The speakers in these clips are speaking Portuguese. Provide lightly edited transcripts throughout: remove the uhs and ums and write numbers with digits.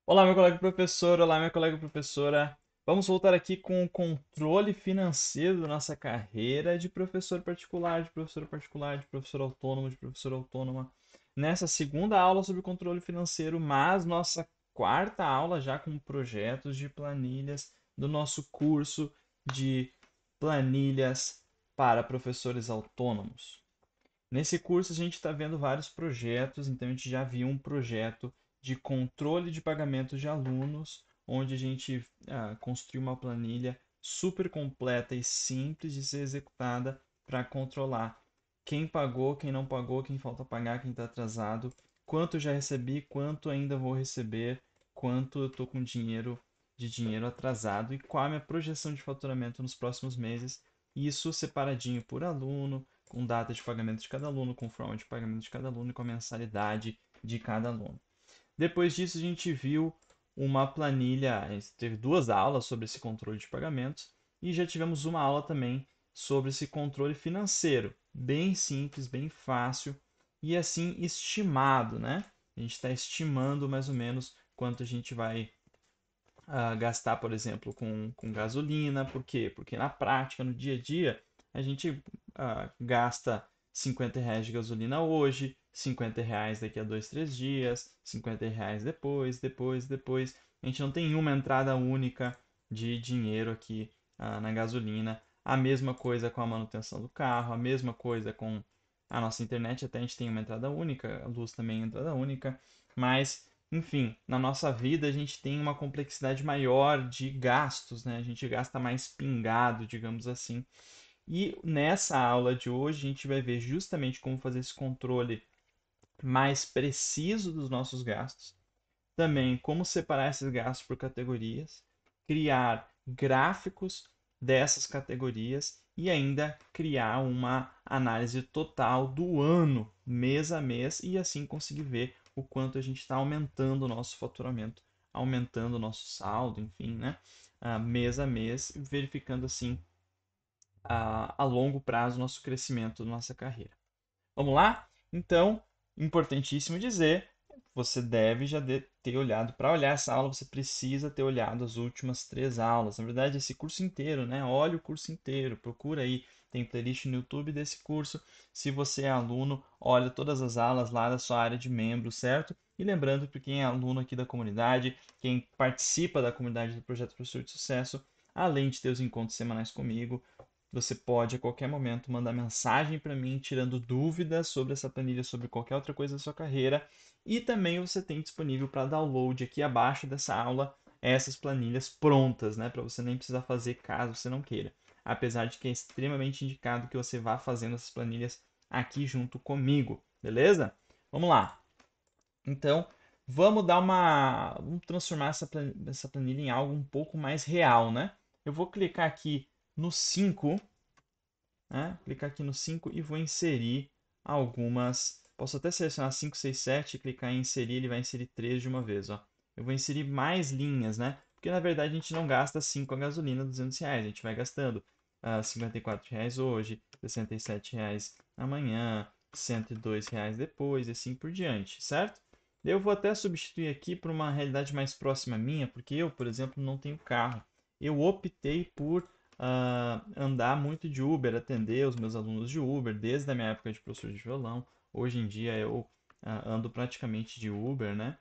Olá, meu colega professor, olá, minha colega professora. Vamos voltar aqui com o controle financeiro da nossa carreira de professor particular, de professor particular, de professor autônomo, de professora autônoma. Nessa segunda aula sobre controle financeiro, mas nossa quarta aula já com projetos de planilhas do nosso curso de planilhas para professores autônomos. Nesse curso a gente está vendo vários projetos, então a gente já viu um projeto de controle de pagamento de alunos, onde a gente construiu uma planilha super completa e simples de ser executada para controlar quem pagou, quem não pagou, quem falta pagar, quem está atrasado, quanto eu já recebi, quanto ainda vou receber, quanto eu estou com dinheiro atrasado e qual a minha projeção de faturamento nos próximos meses. Isso separadinho por aluno, com data de pagamento de cada aluno, com forma de pagamento de cada aluno e com a mensalidade de cada aluno. Depois disso, a gente viu uma planilha, a gente teve duas aulas sobre esse controle de pagamentos e já tivemos uma aula também sobre esse controle financeiro, bem simples, bem fácil e assim estimado, né? A gente está estimando mais ou menos quanto a gente vai gastar, por exemplo, com gasolina. Por quê? Porque na prática, no dia a dia, a gente gasta R$ 50 de gasolina hoje, R$ 50 daqui a 2, 3 dias, R$ 50 depois. A gente não tem uma entrada única de dinheiro aqui na gasolina. A mesma coisa com a manutenção do carro, a mesma coisa com a nossa internet, até a gente tem uma entrada única, a luz também é entrada única, mas enfim, na nossa vida a gente tem uma complexidade maior de gastos, né? A gente gasta mais pingado, digamos assim. E nessa aula de hoje a gente vai ver justamente como fazer esse controle mais preciso dos nossos gastos, também como separar esses gastos por categorias, criar gráficos dessas categorias e ainda criar uma análise total do ano, mês a mês, e assim conseguir ver o quanto a gente está aumentando o nosso faturamento, aumentando o nosso saldo, enfim, né? Mês a mês, verificando assim a longo prazo o nosso crescimento da nossa carreira. Vamos lá? Então, importantíssimo dizer, você deve já ter olhado. Para olhar essa aula, você precisa ter olhado as últimas três aulas. Na verdade, esse curso inteiro, né? Olha o curso inteiro, procura aí. Tem playlist no YouTube desse curso. Se você é aluno, olha todas as aulas lá da sua área de membro, certo? E lembrando para quem é aluno aqui da comunidade, quem participa da comunidade do Projeto Professor de Sucesso, além de ter os encontros semanais comigo, você pode a qualquer momento mandar mensagem para mim tirando dúvidas sobre essa planilha, sobre qualquer outra coisa da sua carreira. E também você tem disponível para download aqui abaixo dessa aula essas planilhas prontas, né, para você nem precisar fazer caso você não queira. Apesar de que é extremamente indicado que você vá fazendo essas planilhas aqui junto comigo, beleza? Vamos lá. Então, vamos transformar essa planilha em algo um pouco mais real, né? Eu vou clicar aqui no 5, né? Clicar aqui no 5 e vou inserir algumas. Posso até selecionar 5, 6, 7, clicar em inserir, ele vai inserir 3 de uma vez, ó. Eu vou inserir mais linhas, né? Porque na verdade a gente não gasta 5 a gasolina, R$ 200, a gente vai gastando R$ 54 hoje, R$ 67 amanhã, R$ 102 depois, e assim por diante, certo? Eu vou até substituir aqui por uma realidade mais próxima minha, porque eu, por exemplo, não tenho carro. Eu optei por andar muito de Uber, atender os meus alunos de Uber, desde a minha época de professor de violão. Hoje em dia eu ando praticamente de Uber, né?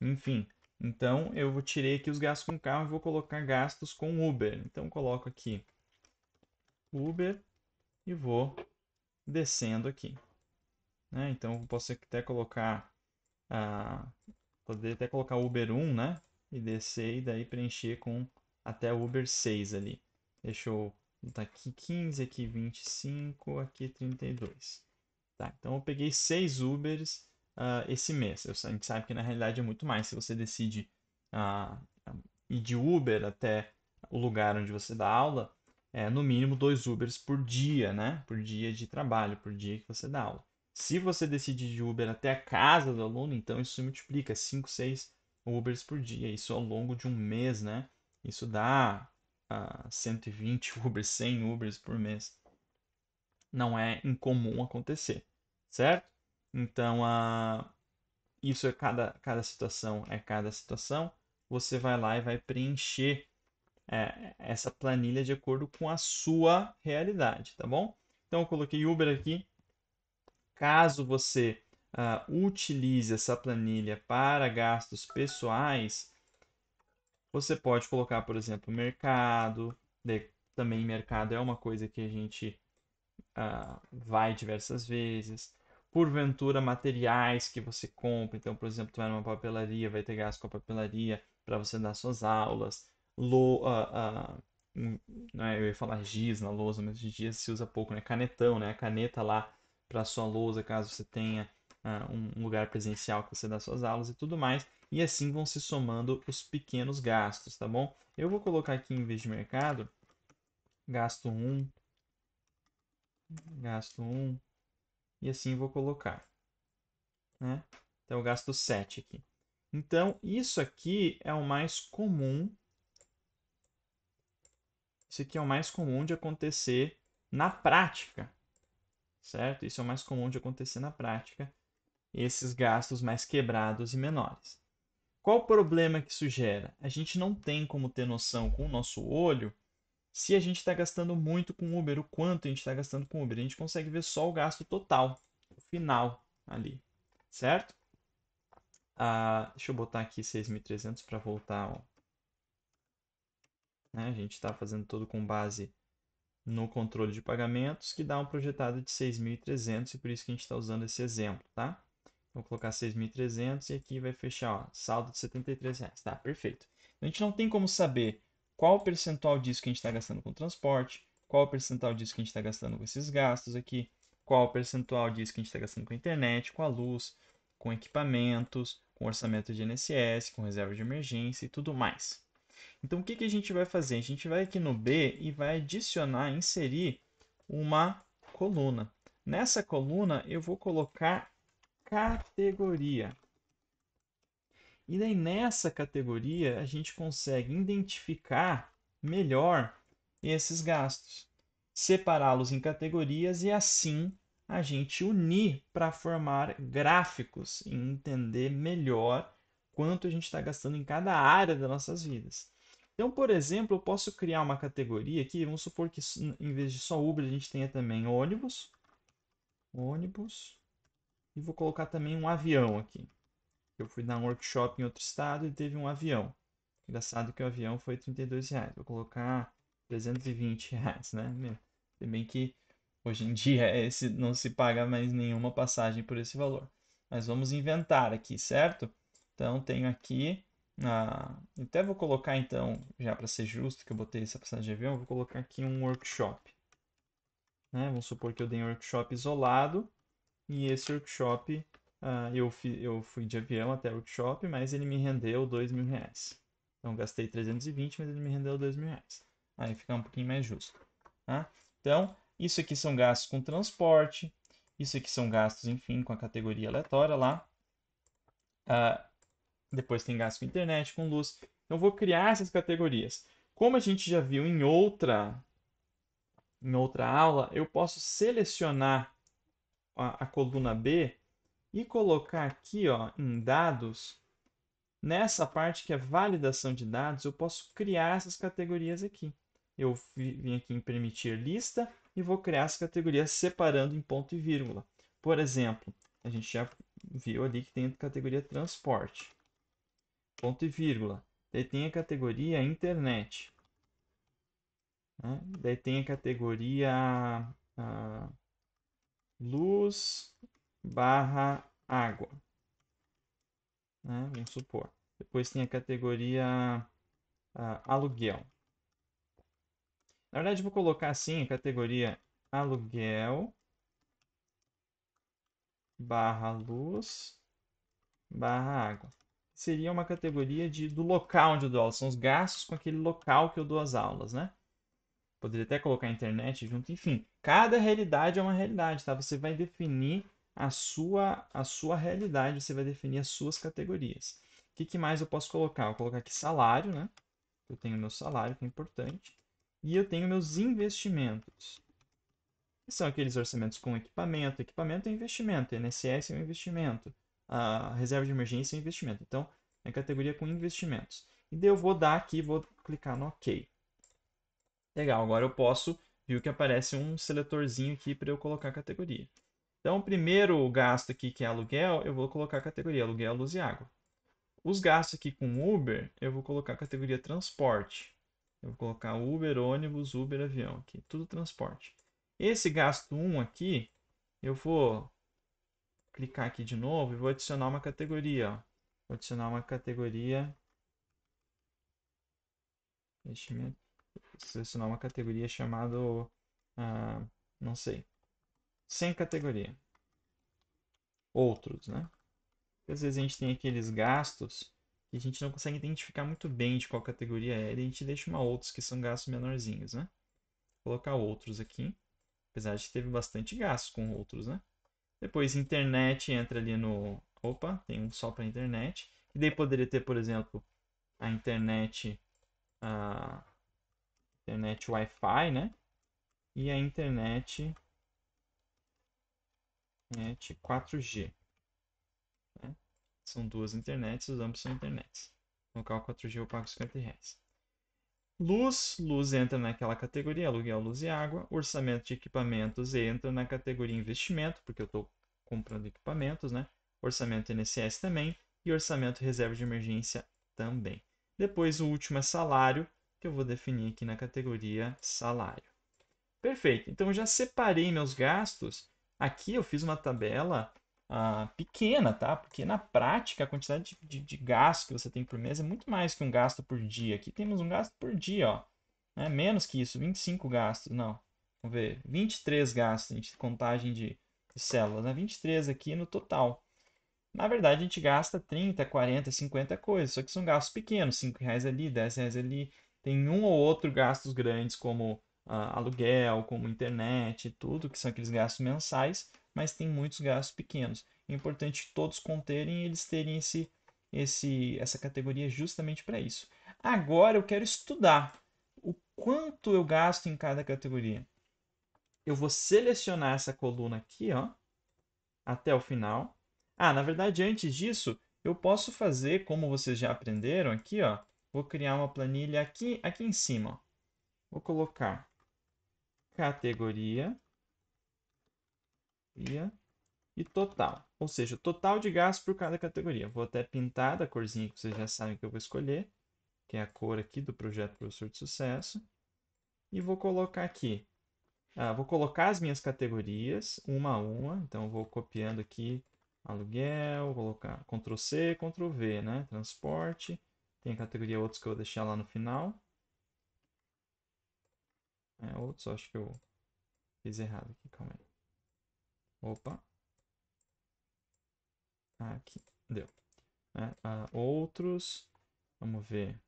Enfim, então eu tirei aqui os gastos com carro e vou colocar gastos com Uber. Então coloco aqui Uber e vou descendo aqui, né? Então eu posso até colocar ah, poder até colocar Uber 1, né? E descer e daí preencher com até Uber 6 ali. Deixa eu botar aqui 15, aqui 25, aqui 32. Tá, então eu peguei 6 Ubers esse mês. A gente sabe que na realidade é muito mais. Se você decide ah, ir de Uber até o lugar onde você dá aula, é no mínimo 2 Ubers por dia, né? Por dia de trabalho, por dia que você dá aula. Se você decide de Uber até a casa do aluno, então isso se multiplica 5, 6 Ubers por dia. Isso ao longo de um mês, né? Isso dá 120 Ubers, 100 Ubers por mês. Não é incomum acontecer, certo? Então, isso é cada situação, é cada situação. você vai lá e vai preencher essa planilha de acordo com a sua realidade, tá bom? Então, eu coloquei Uber aqui. Caso você utilize essa planilha para gastos pessoais, você pode colocar, por exemplo, mercado. Também mercado é uma coisa que a gente vai diversas vezes. Porventura, materiais que você compra. Então, por exemplo, tu vai numa papelaria, vai ter gasto com a papelaria para você dar suas aulas. Lo, né, eu ia falar giz na lousa, mas hoje em dia se usa pouco, né? Canetão, né? A caneta lá para sua lousa, caso você tenha um lugar presencial que você dá suas aulas e tudo mais. E assim vão se somando os pequenos gastos, tá bom? Eu vou colocar aqui em vez de mercado, gasto gasto um e assim vou colocar, né? Então eu gasto 7 aqui. Então, isso aqui é o mais comum. Isso aqui é o mais comum de acontecer na prática, certo? Isso é o mais comum de acontecer na prática, esses gastos mais quebrados e menores. Qual o problema que isso gera? A gente não tem como ter noção com o nosso olho se a gente está gastando muito com Uber, o quanto a gente está gastando com Uber. A gente consegue ver só o gasto total, o final ali, certo? Deixa eu botar aqui 6.300 para voltar. Ó, né? A gente está fazendo tudo com base no controle de pagamentos, que dá um projetado de 6.300 e por isso que a gente está usando esse exemplo, tá? Vou colocar 6.300 e aqui vai fechar, ó, saldo de R$ 73. Tá, perfeito. Então, a gente não tem como saber qual o percentual disso que a gente está gastando com transporte, qual o percentual disso que a gente está gastando com esses gastos aqui, qual o percentual disso que a gente está gastando com a internet, com a luz, com equipamentos, com orçamento de INSS, com reserva de emergência e tudo mais. Então, o que que a gente vai fazer? A gente vai aqui no B e vai adicionar, inserir uma coluna. Nessa coluna, eu vou colocar categoria. E daí nessa categoria a gente consegue identificar melhor esses gastos, separá-los em categorias e assim a gente unir para formar gráficos e entender melhor quanto a gente está gastando em cada área das nossas vidas. Então, por exemplo, eu posso criar uma categoria aqui, vamos supor que em vez de só Uber a gente tenha também ônibus, e vou colocar também um avião aqui. Eu fui dar um workshop em outro estado e teve um avião. Engraçado que o avião foi R$ 32. Vou colocar R$ 320, né? Se bem que hoje em dia não se paga mais nenhuma passagem por esse valor. Mas vamos inventar aqui, certo? Então tenho aqui. Até vou colocar então, já para ser justo, que eu botei essa passagem de avião, vou colocar aqui um workshop. Né? Vamos supor que eu dei um workshop isolado e esse workshop, eu fui de avião até o workshop, mas ele me rendeu R$ 2.000. Então, gastei 320, mas ele me rendeu R$ 2.000. Aí fica um pouquinho mais justo. Tá? Então, isso aqui são gastos com transporte. Isso aqui são gastos, enfim, com a categoria aleatória lá. Ah, depois tem gasto com internet, com luz. Então, eu vou criar essas categorias. Como a gente já viu em outra aula, eu posso selecionar a coluna B e colocar aqui, ó, em dados, nessa parte que é validação de dados, eu posso criar essas categorias aqui. Eu vim aqui em permitir lista e vou criar as categorias separando em ponto e vírgula. Por exemplo, a gente já viu ali que tem a categoria transporte, ponto e vírgula. Daí tem a categoria internet, né? Daí tem a categoria luz barra água, né? Vamos supor. Depois tem a categoria aluguel. Na verdade, vou colocar assim a categoria aluguel barra luz barra água. Seria uma categoria do local onde eu dou aulas. São os gastos com aquele local que eu dou as aulas, né? Poderia até colocar a internet junto. Enfim, cada realidade é uma realidade, tá? Você vai definir a sua realidade, você vai definir as suas categorias. O que mais eu posso colocar? Eu vou colocar aqui salário, né? Eu tenho meu salário, que é importante. E eu tenho meus investimentos, que são aqueles orçamentos com equipamento. Equipamento é investimento, INSS é um investimento, a reserva de emergência é um investimento. Então, é categoria com investimentos. E daí eu vou dar aqui, vou clicar no OK. Legal, agora eu posso, viu que aparece um seletorzinho aqui para eu colocar a categoria. Então, o primeiro gasto aqui, que é aluguel, eu vou colocar a categoria aluguel, luz e água. Os gastos aqui com Uber, eu vou colocar a categoria transporte. Eu vou colocar Uber, ônibus, Uber, avião aqui, tudo transporte. Esse gasto 1 aqui, eu vou clicar aqui de novo e vou adicionar uma categoria. Ó. Vou adicionar uma categoria. Investimento. Selecionar uma categoria chamada. Ah, não sei. Sem categoria. Outros, né? Porque às vezes a gente tem aqueles gastos que a gente não consegue identificar muito bem de qual categoria é. E a gente deixa uma outros que são gastos menorzinhos, né? Vou colocar outros aqui. Apesar de que teve bastante gastos com outros, né? Depois internet entra ali no. Opa, tem um só para internet. E daí poderia ter, por exemplo, a a internet Wi-Fi, né? E a internet 4G. Né? São duas internets, os ambos são internets. No local 4G eu pago R$ 50. Luz entra naquela categoria, aluguel, luz e água. Orçamento de equipamentos entra na categoria investimento, porque eu estou comprando equipamentos, né? Orçamento INSS também e orçamento reserva de emergência também. Depois o último é salário, que eu vou definir aqui na categoria salário. Perfeito. Então eu já separei meus gastos. Aqui eu fiz uma tabela pequena, tá? Porque na prática a quantidade de gastos que você tem por mês é muito mais que um gasto por dia. Aqui temos um gasto por dia, ó. Menos que isso, 25 gastos. Não, vamos ver, 23 gastos de contagem de células, né? 23 aqui no total. Na verdade, a gente gasta 30, 40, 50 coisas, só que são gastos pequenos, R$ 5 ali, R$ 10 ali. Tem um ou outro gastos grandes, como aluguel, como internet, tudo, que são aqueles gastos mensais, mas tem muitos gastos pequenos. É importante todos conterem e eles terem essa categoria justamente para isso. Agora eu quero estudar o quanto eu gasto em cada categoria. Eu vou selecionar essa coluna aqui, ó, até o final. Na verdade, antes disso, eu posso fazer, como vocês já aprenderam aqui, ó, vou criar uma planilha aqui em cima. Ó. Vou colocar categoria e total. Ou seja, o total de gastos por cada categoria. Vou até pintar da corzinha que vocês já sabem que eu vou escolher, que é a cor aqui do projeto Professor de Sucesso. E vou colocar aqui. Vou colocar as minhas categorias uma a uma. Então, vou copiando aqui aluguel, vou colocar Ctrl C, Ctrl V, né? Transporte. Tem a categoria outros que eu vou deixar lá no final. Outros, acho que eu fiz errado aqui, calma aí. Opa. Aqui, deu. Outros, vamos ver.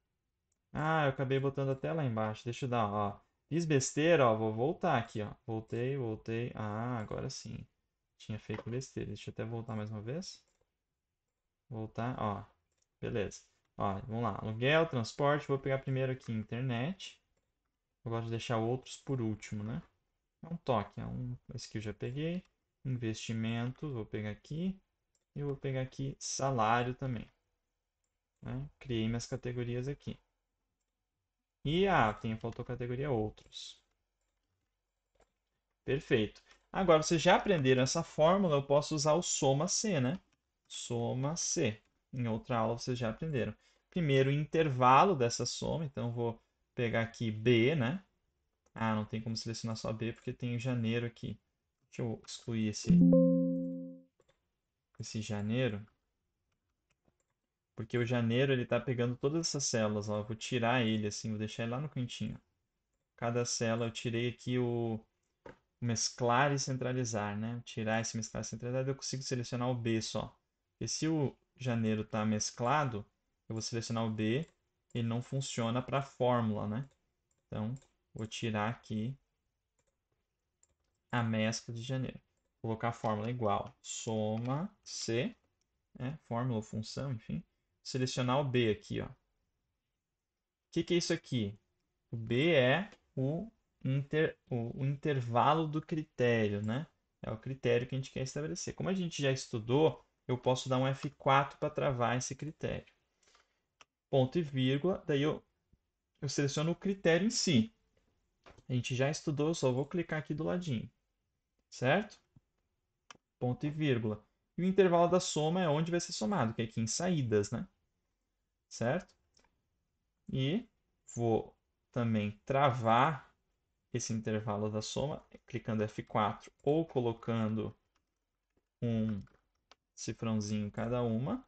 Eu acabei botando até lá embaixo. Deixa eu dar, ó. Fiz besteira, ó. Vou voltar aqui, ó. Voltei, voltei. Agora sim. Tinha feito besteira. Deixa eu até voltar mais uma vez. Voltar, ó. Beleza. Ó, vamos lá. Aluguel, transporte. Vou pegar primeiro aqui internet. Eu gosto de deixar outros por último, né? É um toque. Esse aqui eu já peguei. Investimento. Vou pegar aqui. E eu vou pegar aqui salário também. Né? Criei minhas categorias aqui. E faltou a categoria outros. Perfeito. Agora, vocês já aprenderam essa fórmula, eu posso usar o soma C, né? Soma C. Em outra aula vocês já aprenderam. Primeiro, o intervalo dessa soma, então eu vou pegar aqui B, né? Não tem como selecionar só B porque tem o janeiro aqui. Deixa eu excluir esse janeiro, porque o janeiro ele está pegando todas essas células, ó. Eu vou tirar ele assim, vou deixar ele lá no cantinho. Cada célula eu tirei aqui o mesclar e centralizar, né? Tirar esse mesclar e centralizar, eu consigo selecionar o B só. Porque se o janeiro está mesclado, eu vou selecionar o B, ele não funciona para a fórmula, né? Então, vou tirar aqui a mescla de janeiro. Vou colocar a fórmula igual soma C, né? Fórmula ou função, enfim. Selecionar o B aqui, ó. O que é isso aqui? O B é o intervalo do critério, né? É o critério que a gente quer estabelecer. Como a gente já estudou, eu posso dar um F4 para travar esse critério. ponto e vírgula, daí eu seleciono o critério em si. A gente já estudou, eu só vou clicar aqui do ladinho, certo? Ponto e vírgula. E o intervalo da soma é onde vai ser somado, que é aqui em saídas, né? Certo? E vou também travar esse intervalo da soma, clicando F4 ou colocando um cifrãozinho em cada uma.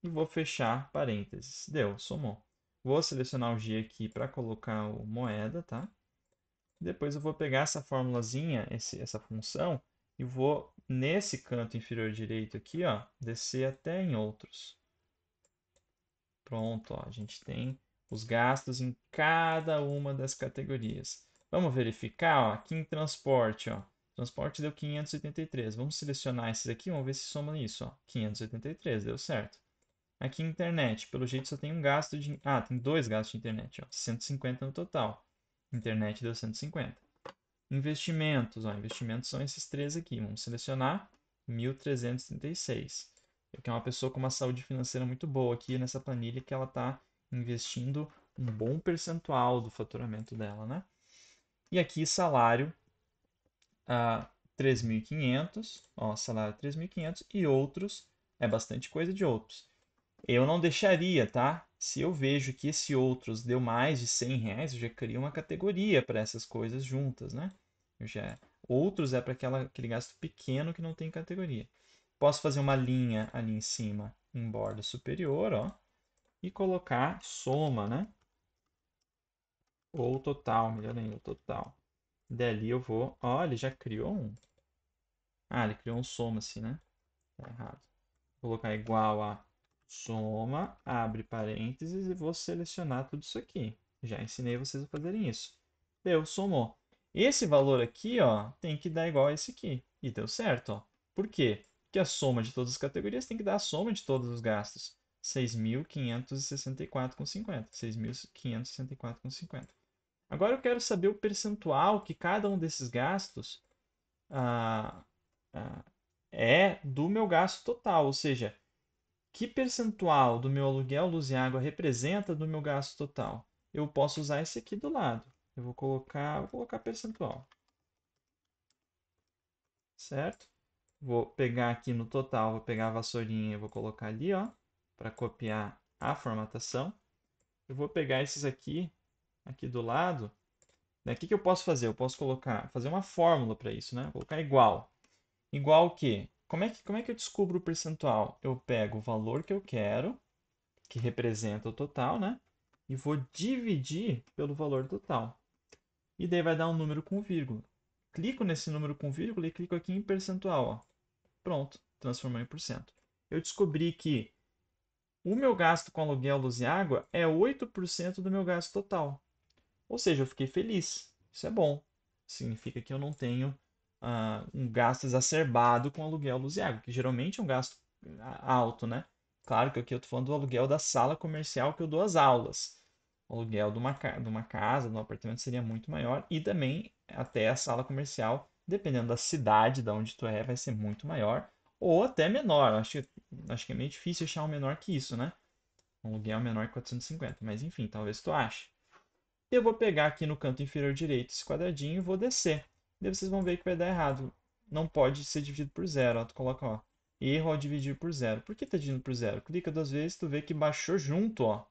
E vou fechar parênteses. Deu, somou. Vou selecionar o G aqui para colocar o moeda, tá? Depois eu vou pegar essa formulazinha, essa função, e vou, nesse canto inferior direito aqui, ó, descer até em outros. Pronto, ó, a gente tem os gastos em cada uma das categorias. Vamos verificar, ó, aqui em transporte, ó. Transporte deu 583. Vamos selecionar esses aqui, vamos ver se soma isso, ó. 583, deu certo. Aqui em internet, pelo jeito só tem um gasto de. Ah, tem dois gastos de internet, ó. 150 no total. Internet deu 150. Investimentos, ó. Investimentos são esses três aqui. Vamos selecionar 1.336. Eu quero uma pessoa com uma saúde financeira muito boa aqui nessa planilha que ela está investindo um bom percentual do faturamento dela, né? E aqui salário a 3.500, ó, salário 3.500 e outros, é bastante coisa de outros. Eu não deixaria, tá? Se eu vejo que esse outros deu mais de R$ 100, eu já crio uma categoria para essas coisas juntas, né? Outros é para aquele gasto pequeno que não tem categoria. Posso fazer uma linha ali em cima, em borda superior, ó, e colocar soma, né? Ou total, melhor ainda, o total. Dali eu vou, ó, ele já criou um. Ah, ele criou um soma-se, né? Tá errado. Vou colocar igual a soma, abre parênteses e vou selecionar tudo isso aqui. Já ensinei vocês a fazerem isso. Deu, somou. Esse valor aqui, ó, tem que dar igual a esse aqui. E deu certo, ó. Por quê? Porque a soma de todas as categorias tem que dar a soma de todos os gastos. 6.564,50. 6.564,50. Agora eu quero saber o percentual que cada um desses gastos ah, ah, é do meu gasto total, ou seja, que percentual do meu aluguel, luz e água representa do meu gasto total? Eu posso usar esse aqui do lado. Eu vou colocar percentual, certo? Vou pegar aqui no total, vou pegar a vassourinha e vou colocar ali, ó, para copiar a formatação. Eu vou pegar esses aqui do lado. O que que eu posso fazer? Eu posso fazer uma fórmula para isso, né? Vou colocar igual. Igual o quê? Como é que eu descubro o percentual? Eu pego o valor que eu quero, que representa o total, né? E vou dividir pelo valor total. E daí vai dar um número com vírgula. Clico nesse número com vírgula e clico aqui em percentual. Ó. Pronto, transformou em porcento. Eu descobri que o meu gasto com aluguel, luz e água é 8% do meu gasto total. Ou seja, eu fiquei feliz. Isso é bom. Significa que eu não tenho um gasto exacerbado com aluguel, luz e água, que geralmente é um gasto alto, né? Claro que aqui eu estou falando do aluguel da sala comercial que eu dou as aulas. O aluguel de uma casa, de um apartamento seria muito maior e também até a sala comercial, dependendo da cidade de onde tu é, vai ser muito maior ou até menor. Acho que é meio difícil achar um menor que isso, né? Um aluguel menor que 450, mas enfim, talvez tu ache. Eu vou pegar aqui no canto inferior direito esse quadradinho e vou descer. Daí vocês vão ver que vai dar errado. Não pode ser dividido por zero. Ó. Tu coloca, ó, erro ao dividir por zero. Por que está dividindo por zero? Clica duas vezes, tu vê que baixou junto, ó.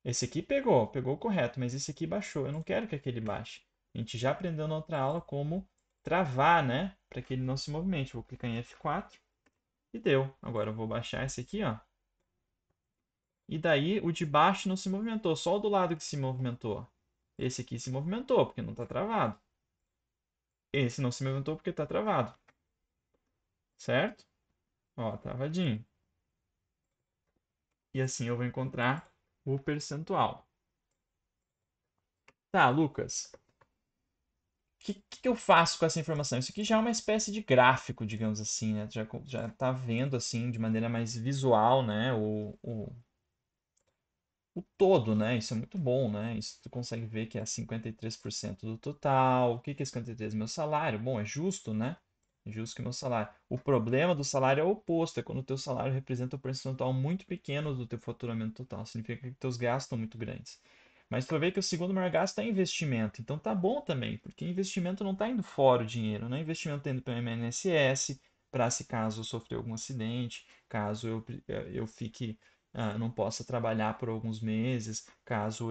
Esse aqui pegou correto, mas esse aqui baixou. Eu não quero que aquele baixe. A gente já aprendeu na outra aula como travar, né? Para que ele não se movimente. Vou clicar em F4 e deu. Agora eu vou baixar esse aqui, ó. E daí o de baixo não se movimentou, só o do lado que se movimentou. Esse aqui se movimentou porque não está travado. Esse não se movimentou porque está travado. Certo? Ó, travadinho. E assim eu vou encontrar o percentual. Tá, Lucas. O que eu faço com essa informação? Isso aqui já é uma espécie de gráfico, digamos assim, né? Já tá vendo assim de maneira mais visual, né? O todo, né? Isso é muito bom, né? Isso tu consegue ver que é 53% do total. O que que é 53%? Meu salário. Bom, é justo, né? justo que o meu salário. O problema do salário é o oposto, é quando o teu salário representa um percentual muito pequeno do teu faturamento total. Significa que teus gastos estão muito grandes. Mas tu vai ver que o segundo maior gasto é investimento. Então tá bom também, porque investimento não está indo fora o dinheiro, né? Investimento está indo para o INSS, para se caso eu sofrer algum acidente, caso eu fique, não possa trabalhar por alguns meses, caso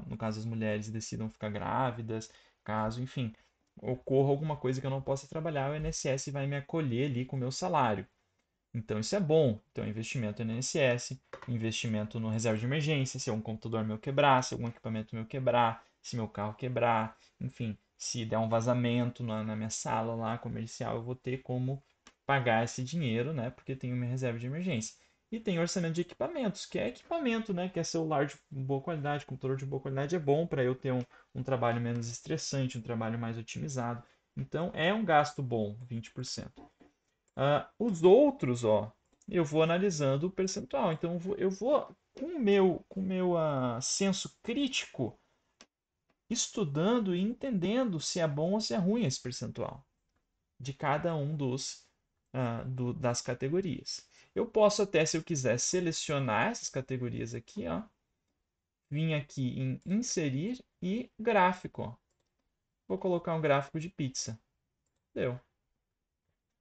no caso as mulheres decidam ficar grávidas, caso, enfim, ocorra alguma coisa que eu não possa trabalhar, o INSS vai me acolher ali com o meu salário. Então isso é bom. Então investimento no INSS, investimento no reserva de emergência, se um computador meu quebrar, se algum equipamento meu quebrar, se meu carro quebrar, enfim, se der um vazamento na minha sala lá comercial, eu vou ter como pagar esse dinheiro, né? Porque tenho minha reserva de emergência. E tem orçamento de equipamentos, que é equipamento, né? Que é celular de boa qualidade, computador de boa qualidade é bom para eu ter um trabalho menos estressante, um trabalho mais otimizado. Então é um gasto bom, 20%. Os outros, ó, eu vou analisando o percentual. Então eu vou com o meu senso crítico estudando e entendendo se é bom ou se é ruim esse percentual de cada um das categorias. Eu posso até, se eu quiser, selecionar essas categorias aqui, ó, vir aqui em inserir e gráfico. Ó. Vou colocar um gráfico de pizza. Deu.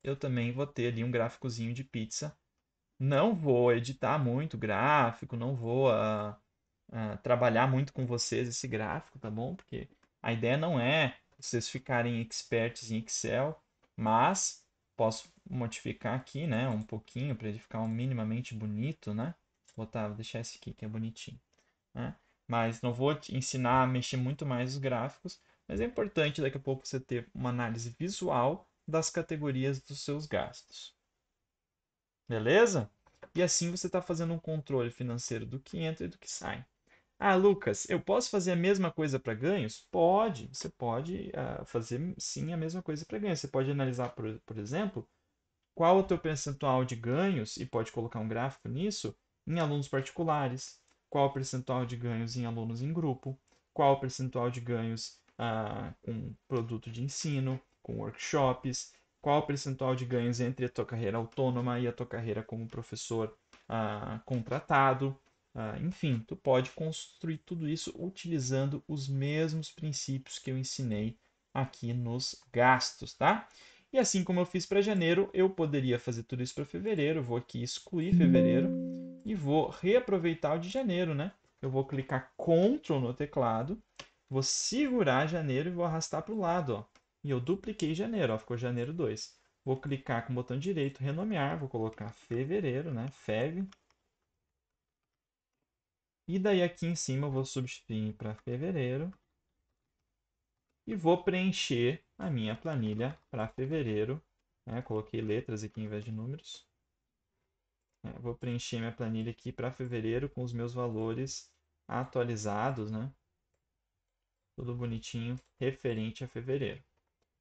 Eu também vou ter ali um gráficozinho de pizza. Não vou editar muito gráfico, não vou trabalhar muito com vocês esse gráfico, tá bom? Porque a ideia não é vocês ficarem experts em Excel, mas posso modificar aqui, né, um pouquinho para ele ficar minimamente bonito, né? Vou deixar esse aqui que é bonitinho, né? Mas não vou te ensinar a mexer muito mais os gráficos, mas é importante daqui a pouco você ter uma análise visual das categorias dos seus gastos. Beleza? E assim você está fazendo um controle financeiro do que entra e do que sai. Ah, Lucas, eu posso fazer a mesma coisa para ganhos? Pode. Você pode fazer sim a mesma coisa para ganhos. Você pode analisar, por exemplo, qual é o teu percentual de ganhos, e pode colocar um gráfico nisso, em alunos particulares, qual o percentual de ganhos em alunos em grupo, qual o percentual de ganhos com produto de ensino, com workshops, qual o percentual de ganhos entre a tua carreira autônoma e a tua carreira como professor contratado. Enfim, tu pode construir tudo isso utilizando os mesmos princípios que eu ensinei aqui nos gastos, tá? E assim como eu fiz para janeiro, eu poderia fazer tudo isso para fevereiro. Vou aqui excluir fevereiro e vou reaproveitar o de janeiro, né? Eu vou clicar Ctrl no teclado, vou segurar janeiro e vou arrastar para o lado, ó. E eu dupliquei janeiro, ó, ficou janeiro 2. Vou clicar com o botão direito, renomear, vou colocar fevereiro, né? Fev. E daí aqui em cima eu vou substituir para fevereiro e vou preencher a minha planilha para fevereiro. Né? Coloquei letras aqui em vez de números. Vou preencher minha planilha aqui para fevereiro com os meus valores atualizados, né? Tudo bonitinho, referente a fevereiro.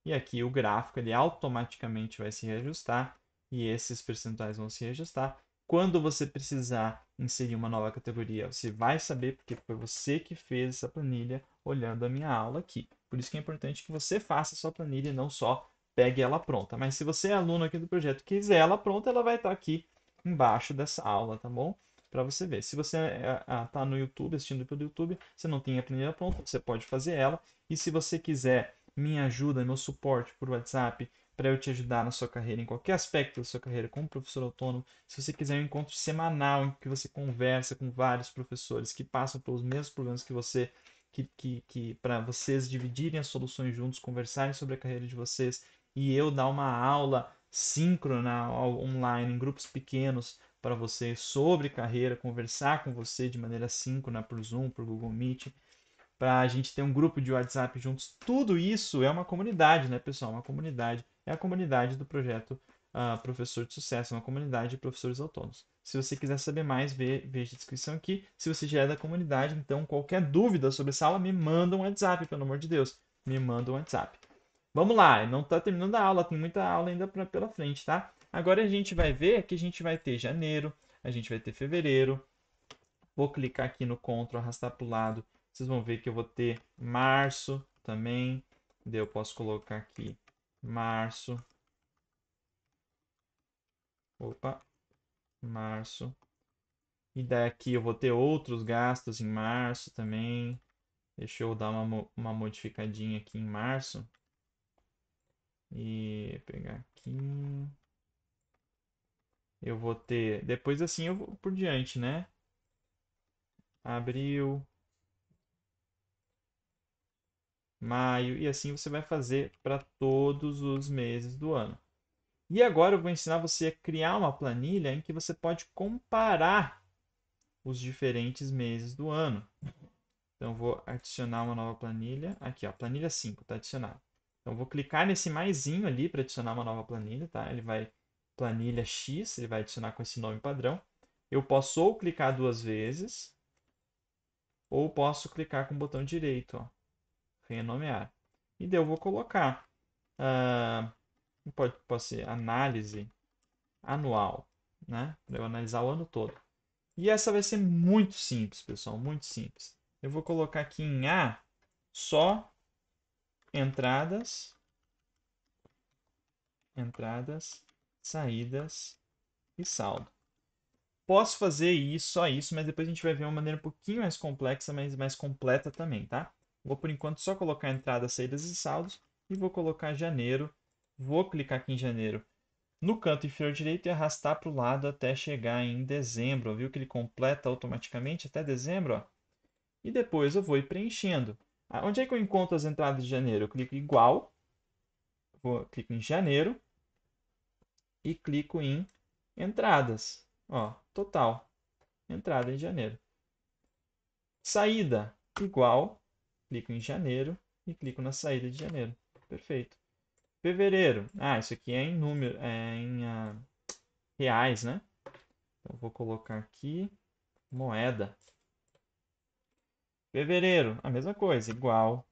E aqui o gráfico ele automaticamente vai se reajustar e esses percentuais vão se reajustar. Quando você precisar inserir uma nova categoria, você vai saber porque foi você que fez essa planilha olhando a minha aula aqui. Por isso que é importante que você faça a sua planilha e não só pegue ela pronta. Mas se você é aluno aqui do projeto e quiser ela pronta, ela vai estar aqui embaixo dessa aula, tá bom? Para você ver. Se você está no YouTube, assistindo pelo YouTube, você não tem a planilha pronta, você pode fazer ela. E se você quiser minha ajuda, meu suporte por WhatsApp para eu te ajudar na sua carreira, em qualquer aspecto da sua carreira como professor autônomo. Se você quiser um encontro semanal em que você conversa com vários professores que passam pelos mesmos problemas que você, que para vocês dividirem as soluções juntos, conversarem sobre a carreira de vocês e eu dar uma aula síncrona online em grupos pequenos para você sobre carreira, conversar com você de maneira síncrona por Zoom, por Google Meet, para a gente ter um grupo de WhatsApp juntos. Tudo isso é uma comunidade, né, pessoal? Uma comunidade. É a comunidade do projeto Professor de Sucesso, uma comunidade de professores autônomos. Se você quiser saber mais, veja a descrição aqui. Se você já é da comunidade, então qualquer dúvida sobre essa aula, me manda um WhatsApp, pelo amor de Deus. Me manda um WhatsApp. Vamos lá, não está terminando a aula, tem muita aula ainda pela frente, tá? Agora a gente vai ver que a gente vai ter janeiro, a gente vai ter fevereiro, vou clicar aqui no Ctrl, arrastar para o lado. Vocês vão ver que eu vou ter março também. Daí eu posso colocar aqui março. Opa, março. E daqui eu vou ter outros gastos em março também. Deixa eu dar uma modificadinha aqui em março. E pegar aqui. Eu vou ter. Depois assim eu vou por diante, né? Abril, maio. E assim você vai fazer para todos os meses do ano. E agora eu vou ensinar você a criar uma planilha em que você pode comparar os diferentes meses do ano. Então, eu vou adicionar uma nova planilha. Aqui, ó, planilha 5, está adicionado. Então, eu vou clicar nesse maisinho ali para adicionar uma nova planilha, tá? Ele vai, planilha X, ele vai adicionar com esse nome padrão. Eu posso ou clicar duas vezes, ou posso clicar com o botão direito, ó, renomear. E daí eu vou colocar, pode ser análise anual, né? Para eu analisar o ano todo. E essa vai ser muito simples, pessoal, muito simples. Eu vou colocar aqui em A só entradas, entradas, saídas e saldo. Posso fazer isso, só isso, mas depois a gente vai ver uma maneira um pouquinho mais complexa, mas mais completa também, tá? Vou por enquanto só colocar entradas, saídas e saldos e vou colocar janeiro. Vou clicar aqui em janeiro no canto inferior direito e arrastar para o lado até chegar em dezembro. Viu que ele completa automaticamente até dezembro? Ó. E depois eu vou ir preenchendo. Onde é que eu encontro as entradas de janeiro? Eu clico igual, clico em janeiro e clico em entradas. Ó, total, entrada em janeiro. Saída, igual, clico em janeiro e clico na saída de janeiro. Perfeito. Fevereiro, isso aqui é em número, é em reais, né? Então vou colocar aqui moeda. Fevereiro, a mesma coisa, igual,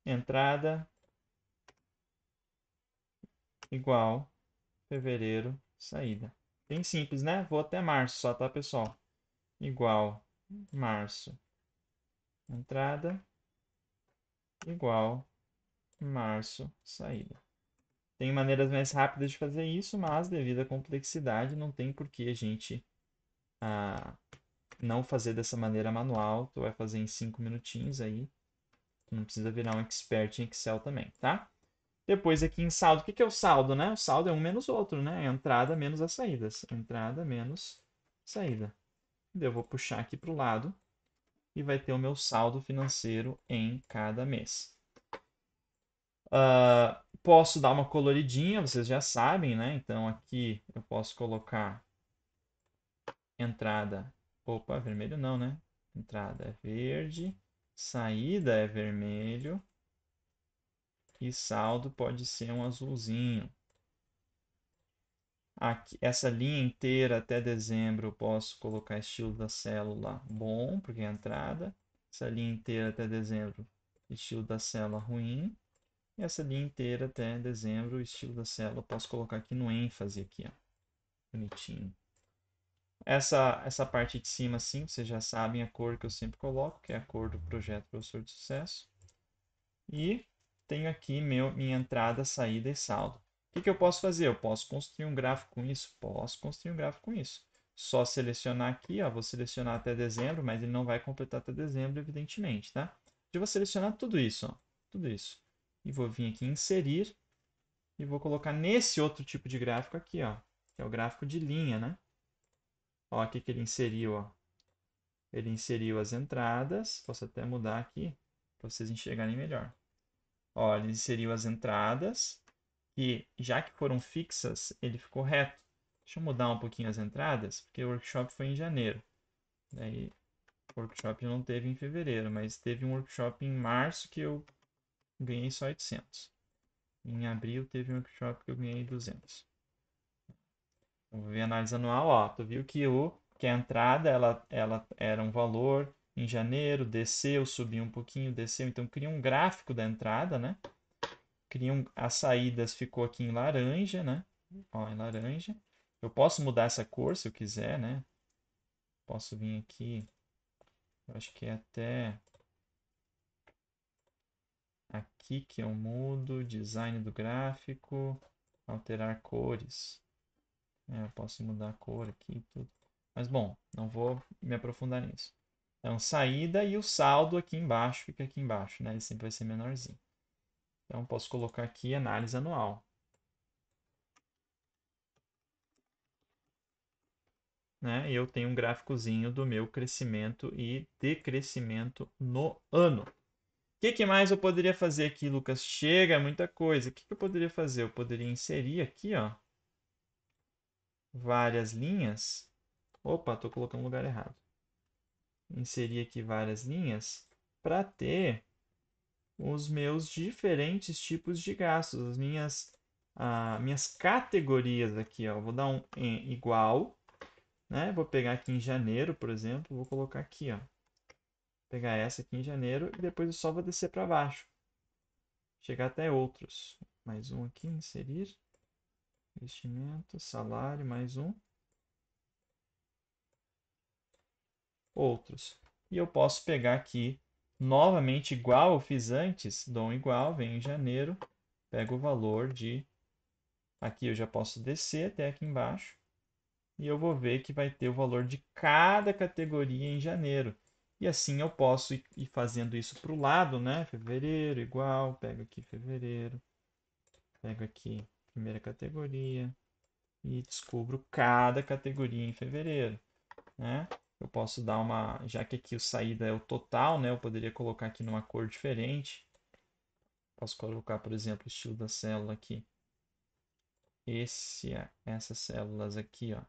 entrada, igual, fevereiro, saída. Bem simples, né? Vou até março só, tá, pessoal? Igual, março, entrada, igual, março, saída. Tem maneiras mais rápidas de fazer isso, mas devido à complexidade, não tem por que a gente ah, não fazer dessa maneira manual. Tu vai fazer em 5 minutinhos aí. Tu não precisa virar um expert em Excel também, tá? Depois aqui em saldo, o que que é o saldo, né? O saldo é um menos o outro, né? É a entrada menos as saídas. Entrada menos saída. Eu vou puxar aqui para o lado e vai ter o meu saldo financeiro em cada mês. Posso dar uma coloridinha, vocês já sabem, né? Então aqui eu posso colocar entrada. Opa, vermelho não, né? Entrada é verde, saída é vermelho e saldo pode ser um azulzinho. Aqui, essa linha inteira até dezembro eu posso colocar estilo da célula bom, porque é a entrada. Essa linha inteira até dezembro, estilo da célula ruim. E essa linha inteira até dezembro, o estilo da célula, eu posso colocar aqui no ênfase aqui, ó. Bonitinho. Essa parte de cima, sim, vocês já sabem a cor que eu sempre coloco, que é a cor do projeto Professor de Sucesso. E tenho aqui minha entrada, saída e saldo. O que eu posso fazer? Eu posso construir um gráfico com isso? Posso construir um gráfico com isso. Só selecionar aqui, ó, vou selecionar até dezembro, mas ele não vai completar até dezembro, evidentemente, tá? Eu vou selecionar tudo isso, ó, tudo isso. E vou vir aqui em inserir e vou colocar nesse outro tipo de gráfico aqui, ó, que é o gráfico de linha, né? Ó, o que ele inseriu, ó. Ele inseriu as entradas, posso até mudar aqui para vocês enxergarem melhor. Ó, ele inseriu as entradas e já que foram fixas, ele ficou reto. Deixa eu mudar um pouquinho as entradas, porque o workshop foi em janeiro. Daí, o workshop não teve em fevereiro, mas teve um workshop em março que eu ganhei só 800. Em abril teve um workshop que eu ganhei 200. Vamos ver a análise anual, ó. Tu viu que a entrada ela era um valor em janeiro, desceu, subiu um pouquinho, desceu. Então cria um gráfico da entrada, né? As saídas ficou aqui em laranja, né? Ó, em laranja. Eu posso mudar essa cor se eu quiser, né? Posso vir aqui, eu acho que é até aqui que eu mudo, design do gráfico, alterar cores. Eu posso mudar a cor aqui e tudo. Mas bom, não vou me aprofundar nisso. Então, saída e o saldo aqui embaixo fica aqui embaixo, né? Ele sempre vai ser menorzinho. Então, posso colocar aqui análise anual, né? E eu tenho um gráficozinho do meu crescimento e decrescimento no ano. O que mais eu poderia fazer aqui, Lucas? Chega, muita coisa. O que eu poderia fazer? Eu poderia inserir aqui, ó, várias linhas. Opa, estou colocando no lugar errado. Inserir aqui várias linhas para ter os meus diferentes tipos de gastos, as minhas categorias aqui, ó. Vou dar um em igual, né? Vou pegar aqui em janeiro, por exemplo, vou colocar aqui, ó. Pegar essa aqui em janeiro e depois eu só vou descer para baixo. Chegar até outros. Mais um aqui, inserir. Investimento, salário, mais um. Outros. E eu posso pegar aqui novamente igual eu fiz antes, dou um igual, venho em janeiro, pego o valor de. Aqui eu já posso descer até aqui embaixo e eu vou ver que vai ter o valor de cada categoria em janeiro. E assim eu posso ir fazendo isso para o lado, né? Fevereiro igual, pego aqui fevereiro, pego aqui primeira categoria e descubro cada categoria em fevereiro, né? Eu posso dar uma, já que aqui o saída é o total, né? Eu poderia colocar aqui numa cor diferente. Posso colocar, por exemplo, o estilo da célula aqui. Essas células aqui, ó,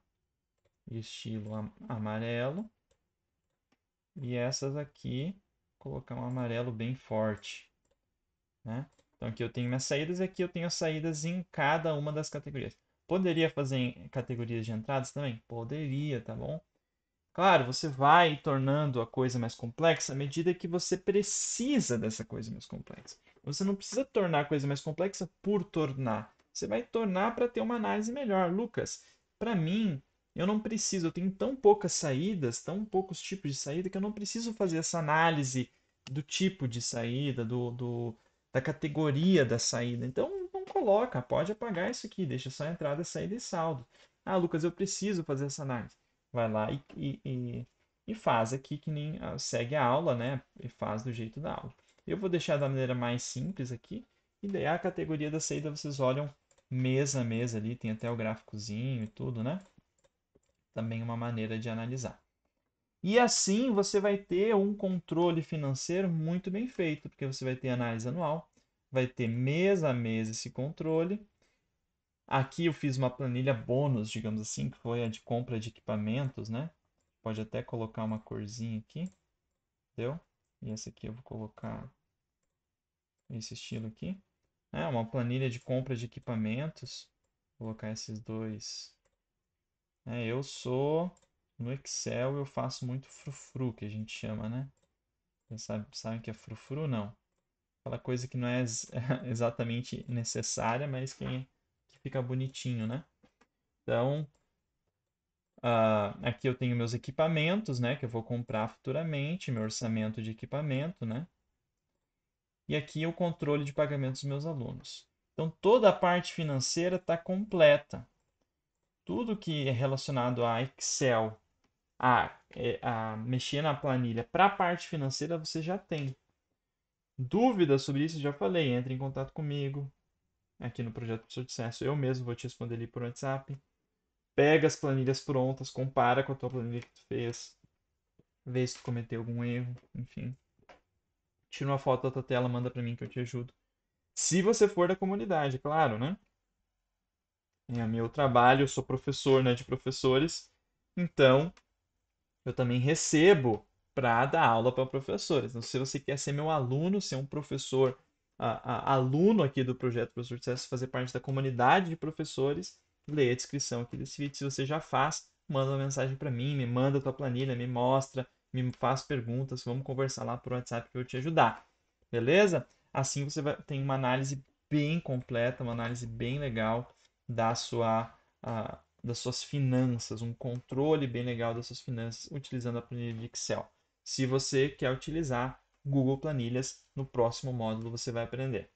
estilo amarelo. E essas aqui, colocar um amarelo bem forte, né? Então aqui eu tenho minhas saídas e aqui eu tenho as saídas em cada uma das categorias. Poderia fazer em categorias de entradas também? Poderia, tá bom? Claro, você vai tornando a coisa mais complexa à medida que você precisa dessa coisa mais complexa. Você não precisa tornar a coisa mais complexa por tornar. Você vai tornar para ter uma análise melhor. Lucas, para mim, eu não preciso, eu tenho tão poucas saídas, tão poucos tipos de saída, que eu não preciso fazer essa análise do tipo de saída, da categoria da saída. Então, não coloca, pode apagar isso aqui, deixa só entrada, saída e saldo. Ah, Lucas, eu preciso fazer essa análise. Vai lá e faz aqui que nem segue a aula, né? E faz do jeito da aula. Eu vou deixar da maneira mais simples aqui. E daí a categoria da saída vocês olham mês a mês ali, tem até o gráficozinho e tudo, né? Também uma maneira de analisar. E assim você vai ter um controle financeiro muito bem feito, porque você vai ter análise anual, vai ter mês a mês esse controle. Aqui eu fiz uma planilha bônus, digamos assim, que foi a de compra de equipamentos, né? Pode até colocar uma corzinha aqui, entendeu? E essa aqui eu vou colocar esse estilo aqui. É uma planilha de compra de equipamentos. Vou colocar esses dois. Eu sou no Excel, eu faço muito frufru, que a gente chama, né? Vocês sabem o que é frufru? Não. Aquela coisa que não é exatamente necessária, mas que fica bonitinho, né? Então, aqui eu tenho meus equipamentos, né? Que eu vou comprar futuramente, meu orçamento de equipamento, né? E aqui o controle de pagamentos dos meus alunos. Então, toda a parte financeira está completa. Tudo que é relacionado a Excel, a mexer na planilha para a parte financeira, você já tem. Dúvidas sobre isso, já falei, entre em contato comigo aqui no Projeto Professor de Sucesso. Eu mesmo vou te responder ali por WhatsApp. Pega as planilhas prontas, compara com a tua planilha que tu fez, vê se tu cometeu algum erro, enfim. Tira uma foto da tua tela, manda para mim que eu te ajudo. Se você for da comunidade, claro, né? É meu trabalho, eu sou professor, né, de professores, então eu também recebo para dar aula para professores. Então, se você quer ser meu aluno, ser um professor, aluno aqui do projeto Professor de Sucesso, fazer parte da comunidade de professores, leia a descrição aqui desse vídeo. Se você já faz, manda uma mensagem para mim, me manda a tua planilha, me mostra, me faz perguntas, vamos conversar lá por WhatsApp que eu vou te ajudar. Beleza? Assim você tem uma análise bem completa, uma análise bem legal da das suas finanças, um controle bem legal das suas finanças utilizando a planilha de Excel. Se você quer utilizar Google Planilhas, no próximo módulo você vai aprender.